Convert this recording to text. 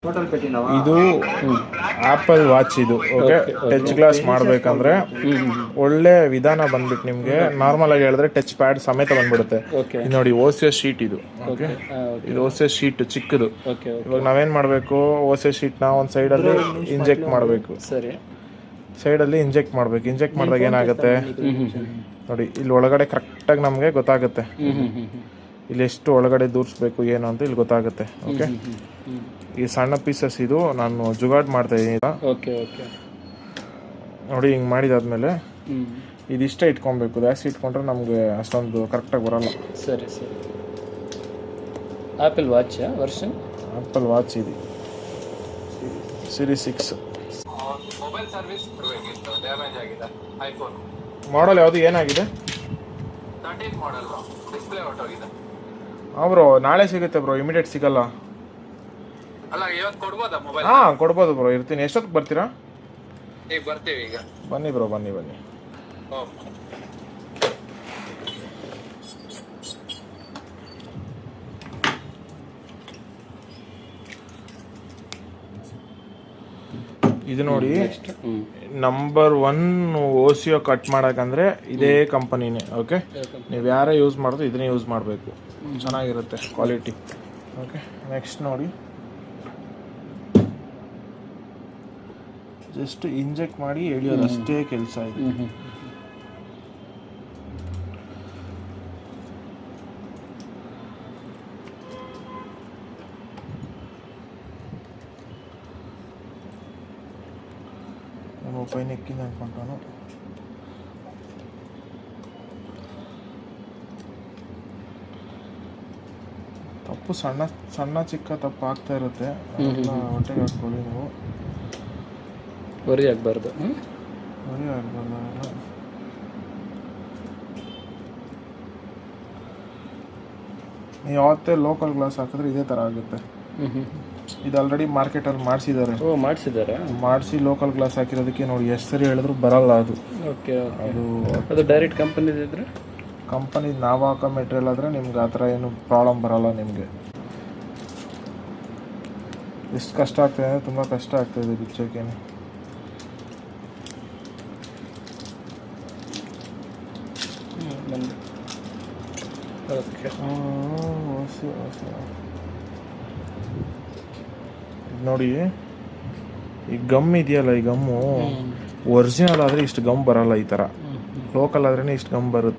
ಇದು apple watch ಇದು okay touch glass ಮಾಡಬೇಕಂದ್ರೆ ಒಳ್ಳೆ ವಿಧಾನ ಬಂದ್ಬಿಟ್ಟು ನಿಮಗೆ ನಾರ್ಮಲ್ ಆಗಿ ಹೇಳಿದ್ರೆ ಟಚ್ ಪ್ಯಾಡ್ ಸಮೇತ ಬಂದ್ಬಿಡುತ್ತೆ. ಇದು ನೋಡಿ ಓಸಿಯಸ್ ಶೀಟ್ ಇದು ಓಕೆ ಇದು ಓಸಿಯಸ್ ಶೀಟ್ ಚಿಕ್ಕದು. ಇವಾಗ ನಾವೇನ್ ಮಾಡಬೇಕು, ಓಸಿಯಸ್ ಶೀಟ್ ನ ಒಂದು ಸೈಡಲ್ಲಿ ಇಂಜೆಕ್ಟ್ ಮಾಡಬೇಕು. ಸೈಡಲ್ಲಿ ಇಂಜೆಕ್ಟ್ ಮಾಡಬೇಕು. ಇಂಜೆಕ್ಟ್ ಮಾಡಿದಾಗ ಏನಾಗುತ್ತೆ ನೋಡಿ, ಇಲ್ಲಿ ಒಳಗಡೆ ಕರೆಕ್ಟಾಗಿ ನಮಗೆ ಗೊತ್ತಾಗುತ್ತೆ. ಇಲ್ಲಿ ಎಷ್ಟು ಒಳಗಡೆ ದೂರಿಸ್ಬೇಕು ಏನು ಅಂತ ಇಲ್ಲಿ ಗೊತ್ತಾಗುತ್ತೆ. ಓಕೆ, ಈ ಸಣ್ಣ ಪೀಸಸ್ ಇದು ನಾನು ಜುಗಾಡ್ ಮಾಡ್ತಾ ಇದ್ದೀನಿ. ನೋಡಿ ಹಿಂಗೆ ಮಾಡಿದಾದ್ಮೇಲೆ ಇದಿಷ್ಟೇ ಇಟ್ಕೊಬೇಕು. ಜಾಸ್ತಿ ಇಟ್ಕೊಂಡ್ರೆ ನಮಗೆ ಅಷ್ಟೊಂದು ಕರೆಕ್ಟಾಗಿ ಬರಲ್ಲ. ಸರಿ ಸರಿ. Apple watch version apple watch ಇದು Series 6 ಮೊಬೈಲ್ ಸರ್ವಿಸ್ ಡ್ಯಾಮೇಜ್ ಆಗಿದೆ. ಐಫೋನ್ ಮಾಡಲ್ ಯಾವುದು ಏನಾಗಿದೆ? 13 ಮಾಡಲ್ ಡಿಸ್ಪ್ಲೇ ಹೊರಟೋಗಿದೆ. ಬ್ರೋ ನಾಳೆ ಸಿಗುತ್ತೆ ಬ್ರೋ, ಇಮಿಡಿಯೇಟ್ ಸಿಗಲ್ಲ. ಅಲ್ಲ ಇವತ್ತು ಕೊಡ್ಬೋದಾ ಮೊಬೈಲ್? ಕೊಡ್ಬೋದು ಬ್ರೋ, ಇರ್ತೀನಿ. ಎಷ್ಟೊತ್ತಿಗೆ ಬರ್ತೀರಾ? ಈಗ ಬರ್ತೀವಿ. ಈಗ ಬನ್ನಿ ಬ್ರೋ, ಬನ್ನಿ ಬನ್ನಿ. ಇದು ನೋಡಿ, ನಂಬರ್ 1 ಓಸಿಯೋ ಕಟ್ ಮಾಡಕಂದ್ರೆ ಇದೇ ಕಂಪನಿನೇ. ಓಕೆ, ನೀವು ಯಾರೇ ಯೂಸ್ ಮಾಡಿದ್ರು ಇದನ್ನೇ ಯೂಸ್ ಮಾಡಬೇಕು, ಚೆನ್ನಾಗಿರುತ್ತೆ ಕ್ವಾಲಿಟಿ. ಓಕೆ, ನೆಕ್ಸ್ಟ್ ನೋಡಿ, ಜಸ್ಟ್ ಇಂಜೆಕ್ಟ್ ಮಾಡಿ ಎಳಿಯೋದು ಅಷ್ಟೇ ಕೆಲಸ ಇದೆ. పైన ఎక్కింది అనుకుంటాను. ತಪ್ಪು ಸಣ್ಣ ಸಣ್ಣ ಚಿಕ್ಕ ತಪ್ಪು ಆಗ್ತಾ ಇರುತ್ತೆ. ಹೊಟ್ಟೆಗೆ ಹಾಕ್ಕೊಳ್ಳಿ ನೀವು, ವರಿ ಆಗಬಾರ್ದು. ವರಿ ಆಗಬಾರ್ದು. ನೀವು ಯಾವತ್ತೇ ಲೋಕಲ್ ಗ್ಲಾಸ್ ಹಾಕಿದ್ರೆ ಇದೇ ಥರ ಆಗುತ್ತೆ. ಇದು ಆಲ್ರೆಡಿ ಮಾರ್ಕೆಟಲ್ಲಿ ಮಾಡಿಸಿದ್ದಾರೆ. ಮಾಡಿಸಿ ಲೋಕಲ್ ಗ್ಲಾಸ್ ಹಾಕಿರೋದಕ್ಕೆ ನೋಡಿ ಎಷ್ಟು ಸರಿ ಹೇಳಿದ್ರು ಬರಲ್ಲ ಅದು. ಓಕೆ, ಅದು ಡೈರೆಕ್ಟ್ ಕಂಪನಿದಿದ್ರೆ ಕಂಪನಿ ನಾವು ಹಾಕೋ ಮೆಟೀರಿಯಲ್ ಆದರೆ ನಿಮ್ಗೆ ಆ ಥರ ಏನು ಪ್ರಾಬ್ಲಮ್ ಬರಲ್ಲ. ನಿಮಗೆ ಎಷ್ಟು ಕಷ್ಟ ಆಗ್ತಾಯಿದೆ ಅಂದರೆ ತುಂಬ ಕಷ್ಟ ಆಗ್ತಾಯಿದೆ ಬಿಚ್ಚೋಕ್ಕೇನೆ. ನೋಡಿ, ಈ ಗಮ್ ಇದೆಯಲ್ಲ, ಈ ಗಮ್ಮು ಒರಿಜಿನಲ್ ಆದರೆ ಇಷ್ಟು ಗಮ್ ಬರಲ್ಲ. ಈ ಥರ ಲೋಕಲ್ ಆದ್ರೇ ಇಷ್ಟು ಗಮ್ ಬರುತ್ತೆ.